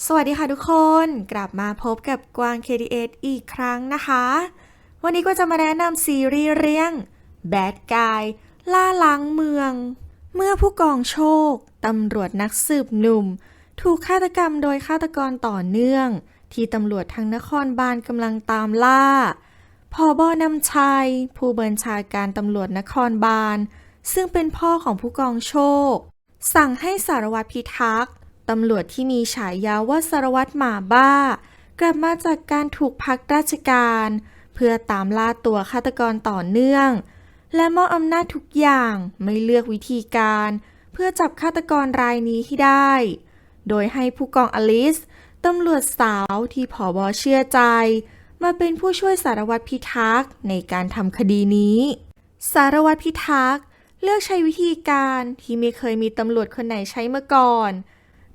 สวัสดีค่ะทุกคนกลับมาพบกับกวาง KDS อีกครั้งนะคะวันนี้ก็จะมาแนะนำซีรีส์เรื่อง Bad Guy ล่าล้างเมืองเมื่อผู้กองโชคตำรวจนักสืบหนุ่มถูกฆาตกรรมโดยฆาตกรต่อเนื่องที่ตำรวจทั้งนครบาลกำลังตามล่าผบ.นำชัยผู้บัญชาการตำรวจนครบาลซึ่งเป็นพ่อของผู้กองโชคสั่งให้สารวัตรพิทักษ์ตำรวจที่มีฉายาว่าสารวัตรหมาบ้ากลับมาจากการถูกพักราชการเพื่อตามล่าตัวฆาตกรต่อเนื่องและมอบอำนาจทุกอย่างไม่เลือกวิธีการเพื่อจับฆาตกรรายนี้ให้ได้โดยให้ผู้กองอลิซตำรวจสาวที่ผบ.เชื่อใจมาเป็นผู้ช่วยสารวัตรพิทักษ์ในการทำคดีนี้สารวัตรพิทักษ์เลือกใช้วิธีการที่ไม่เคยมีตำรวจคนไหนใช้มาก่อน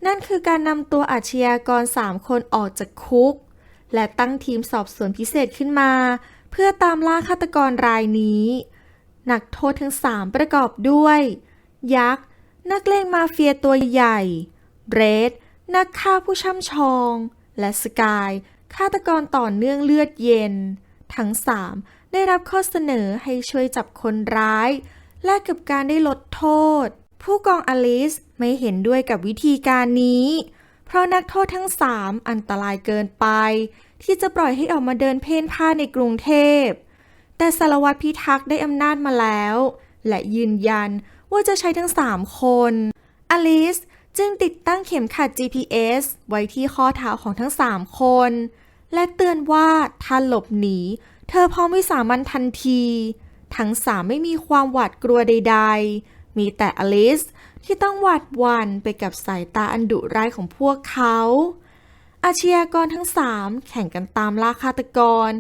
นั่นคือการนำตัวอาชญากร3 คนออกจากคุกและตั้งทีมสอบสวนพิเศษขึ้นมาเพื่อตามล่าฆาตกรรายนี้นักโทษทั้ง3ประกอบด้วยยักษ์นักเลงมาเฟียตัวใหญ่เรดนักฆ่าผู้ช่ำชองและสกายฆาตกรต่อเนื่องเลือดเย็นทั้ง3ได้รับข้อเสนอให้ช่วยจับคนร้ายแลกกับการได้ลดโทษผู้กองอลิซไม่เห็นด้วยกับวิธีการนี้เพราะนักโทษทั้ง3อันตรายเกินไปที่จะปล่อยให้ออกมาเดินเพ่นพ่านในกรุงเทพแต่สารวัตรพิทักษ์ได้อำนาจมาแล้วและยืนยันว่าจะใช้ทั้ง3 คนอลิซจึงติดตั้งเข็มขัด GPS ไว้ที่ข้อเท้าของทั้ง3 คนและเตือนว่าถ้าหลบหนีเธอพร้อมวิสามันทันทีทั้ง3ไม่มีความหวาดกลัวใดๆมีแต่อลิซที่ต้องหวาดหวั่นไปกับสายตาอันดุร้ายของพวกเขาอาชญากรทั้ง3แข่งกันตามล่าฆาตกร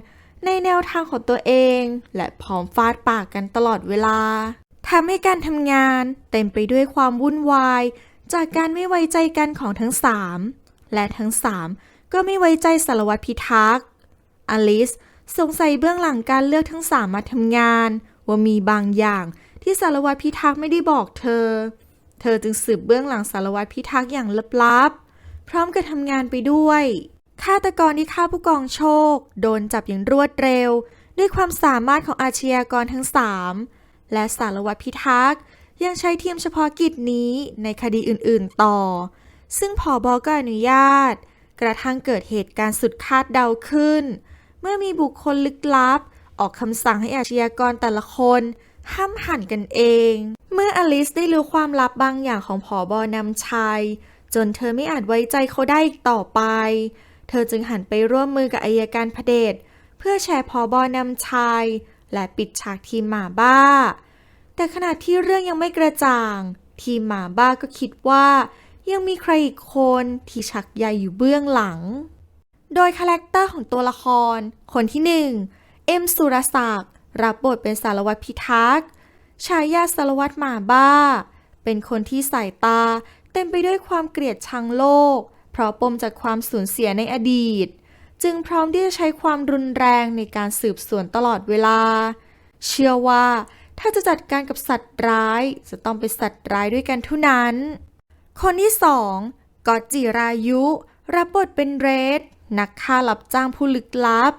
ในแนวทางของตัวเองและพร้อมฟาดปากกันตลอดเวลาทำให้การทำงานเต็มไปด้วยความวุ่นวายจากการไม่ไว้ใจกันของทั้ง3และทั้ง3ก็ไม่ไว้ใจสารวัตรพิทักษ์อลิซสงสัยเบื้องหลังการเลือกทั้ง3มาทำงานว่ามีบางอย่างที่สารวัตรพิทักษ์ไม่ได้บอกเธอจึงสืบเบื้องหลังสารวัตรพิทักษ์อย่างลับๆพร้อมกับทำงานไปด้วยฆาตกรที่ฆ่าผู้กองโชคโดนจับอย่างรวดเร็วด้วยความสามารถของอาชญากรทั้ง3และสารวัตรพิทักษ์ยังใช้ทีมเฉพาะกิจนี้ในคดีอื่นๆต่อซึ่งผบ.ก็อนุญาตกระทั่งเกิดเหตุการณ์สุดคาดเดาขึ้นเมื่อมีบุคคลลึกลับออกคำสั่งให้อาชญากรแต่ละคนห้ามหันกันเองเมื่ออลิซได้รู้ความลับบางอย่างของผบ.นำชัยจนเธอไม่อาจไว้ใจเขาได้อีกต่อไปเธอจึงหันไปร่วมมือกับอัยการเผด็จเพื่อแชร์ผบ.นำชัยและปิดฉากทีมหมาบ้าแต่ขณะที่เรื่องยังไม่กระจ่างทีมหมาบ้าก็คิดว่ายังมีใครอีกคนที่ชักใยอยู่เบื้องหลังโดยคาแรคเตอร์ของตัวละครคนที่1เอ็มสุรศักดิ์รับบทเป็นสารวัตรพิทักษ์ฉายาสารวัตรหมาบ้าเป็นคนที่สายตาเต็มไปด้วยความเกลียดชังโลกเพราะปมจากความสูญเสียในอดีตจึงพร้อมที่จะใช้ความรุนแรงในการสืบสวนตลอดเวลาเชื่อว่าถ้าจะจัดการกับสัตว์ร้ายจะต้องเป็นสัตว์ร้ายด้วยกันเท่านั้นคนที่2ก๊อตจิรายุรับบทเป็นเรดนักฆ่ารับจ้างผู้ลึกลับ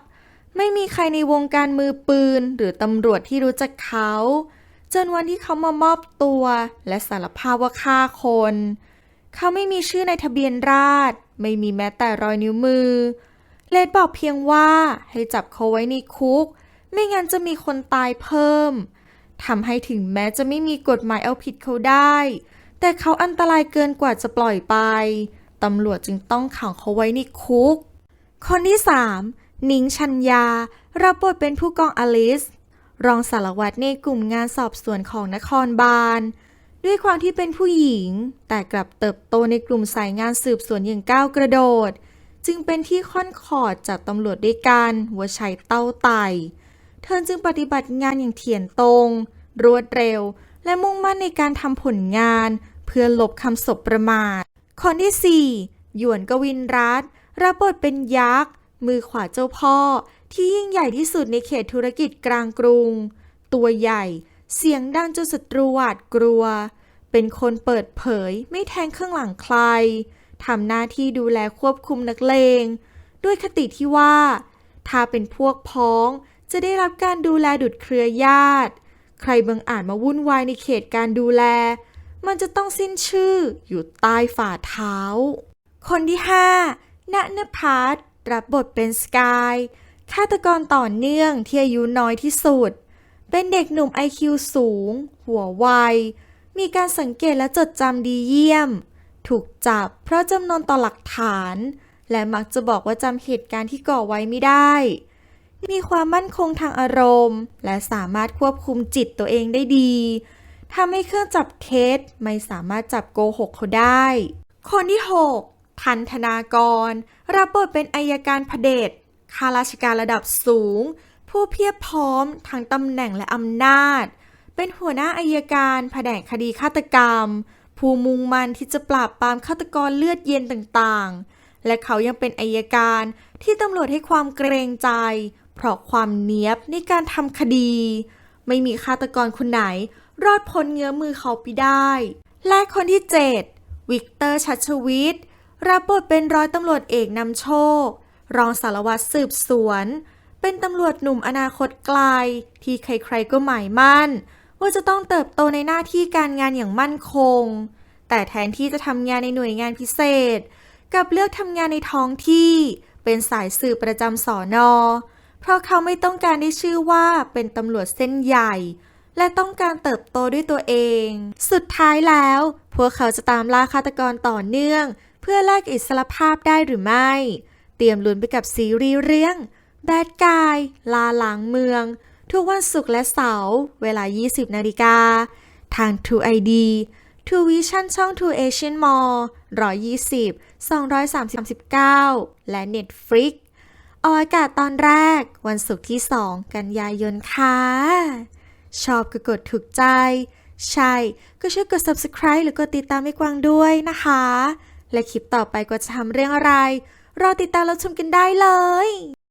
ไม่มีใครในวงการมือปืนหรือตำรวจที่รู้จักเขาจนวันที่เขามามอบตัวและสารภาพว่าฆ่าคนเขาไม่มีชื่อในทะเบียนราษฎร์ไม่มีแม้แต่รอยนิ้วมือเลดบอกเพียงว่าให้จับเขาไว้ในคุกไม่งั้นจะมีคนตายเพิ่มทำให้ถึงแม้จะไม่มีกฎหมายเอาผิดเขาได้แต่เขาอันตรายเกินกว่าจะปล่อยไปตำรวจจึงต้องขังเขาไว้ในคุกคนที่3นิ้งชัญญารับบทเป็นผู้กองอลิซรองสารวัตรในกลุ่มงานสอบสวนของนครบาลด้วยความที่เป็นผู้หญิงแต่กลับเติบโตในกลุ่มสายงานสืบสวนอย่างก้าวกระโดดจึงเป็นที่ค่อนขอดจากตำรวจด้วยกันว่าใช้เต้าไต่เธอจึงปฏิบัติงานอย่างเถียรตรงรวดเร็วและมุ่งมั่นในการทำผลงานเพื่อลบคำสบประมาทคนที่4หยวนกวินรัตน์รับบทเป็นยักษ์มือขวาเจ้าพ่อที่ยิ่งใหญ่ที่สุดในเขตธุรกิจกลางกรุงตัวใหญ่เสียงดังจนศัตรูหวาดกลัวเป็นคนเปิดเผยไม่แทงข้างหลังใคร ทำหน้าที่ดูแลควบคุมนักเลงด้วยคติที่ว่าถ้าเป็นพวกพ้องจะได้รับการดูแลดุจเครือญาติใครบังอาจมาวุ่นวายในเขตการดูแลมันจะต้องสิ้นชื่ออยู่ใต้ฝ่าเท้าคนที่5 ณ ณภัสรับบทเป็นสกายฆาตกรต่อเนื่องที่อายุน้อยที่สุดเป็นเด็กหนุ่ม IQ สูงหัวไวมีการสังเกตและจดจำดีเยี่ยมถูกจับเพราะจำนวนต่อหลักฐานและมักจะบอกว่าจำเหตุการณ์ที่ก่อไว้ไม่ได้มีความมั่นคงทางอารมณ์และสามารถควบคุมจิตตัวเองได้ดีทำให้เครื่องจับเท็จไม่สามารถจับโกหกเขาได้คนที่6 ทันธนากรรับบทเป็นอัยการเผด็จข้าราชการระดับสูงผู้เพียบพร้อมทั้งตำแหน่งและอำนาจเป็นหัวหน้าอัยการแผนกคดีฆาตกรรมผู้มุ่งมั่นที่จะปราบปรามฆาตกรเลือดเย็นต่างๆและเขายังเป็นอัยการที่ตำรวจให้ความเกรงใจเพราะความเนี๊ยบในการทำคดีไม่มีฆาตกรคนไหนรอดพ้นเงื้อมือเขาไปได้และคนที่7 วิกเตอร์ชัชวิทย์รับบทเป็นร้อยตำรวจเอกนำโชครองสารวัตรสืบสวนเป็นตำรวจหนุ่มอนาคตไกลที่ใครๆก็หมายมั่นว่าจะต้องเติบโตในหน้าที่การงานอย่างมั่นคงแต่แทนที่จะทำงานในหน่วยงานพิเศษกลับเลือกทำงานในท้องที่เป็นสายสืบประจำสน.เพราะเขาไม่ต้องการได้ชื่อว่าเป็นตำรวจเส้นใหญ่และต้องการเติบโตด้วยตัวเองสุดท้ายแล้วพวกเขาจะตามล่าฆาตกรต่อเนื่องเพื่อแลกอิสรภาพได้หรือไม่เตรียมลุ้นไปกับซีรีส์เรื่องแบดกายล่าล้างเมืองทุกวันศุกร์และเสาร์เวลา 20 นาฬิกาทาง True ID True Vision ช่อง True Asian Mall 120 239 และ Netflix ออกอากาศตอนแรกวันศุกร์ที่ 2 กันยายนค่ะชอบก็กดถูกใจใช่ก็ช่วยกด Subscribe หรือกดติดตามให้กวางด้วยนะคะและคลิปต่อไปก็จะทำเรื่องอะไรรอติดตามรับชมกันได้เลย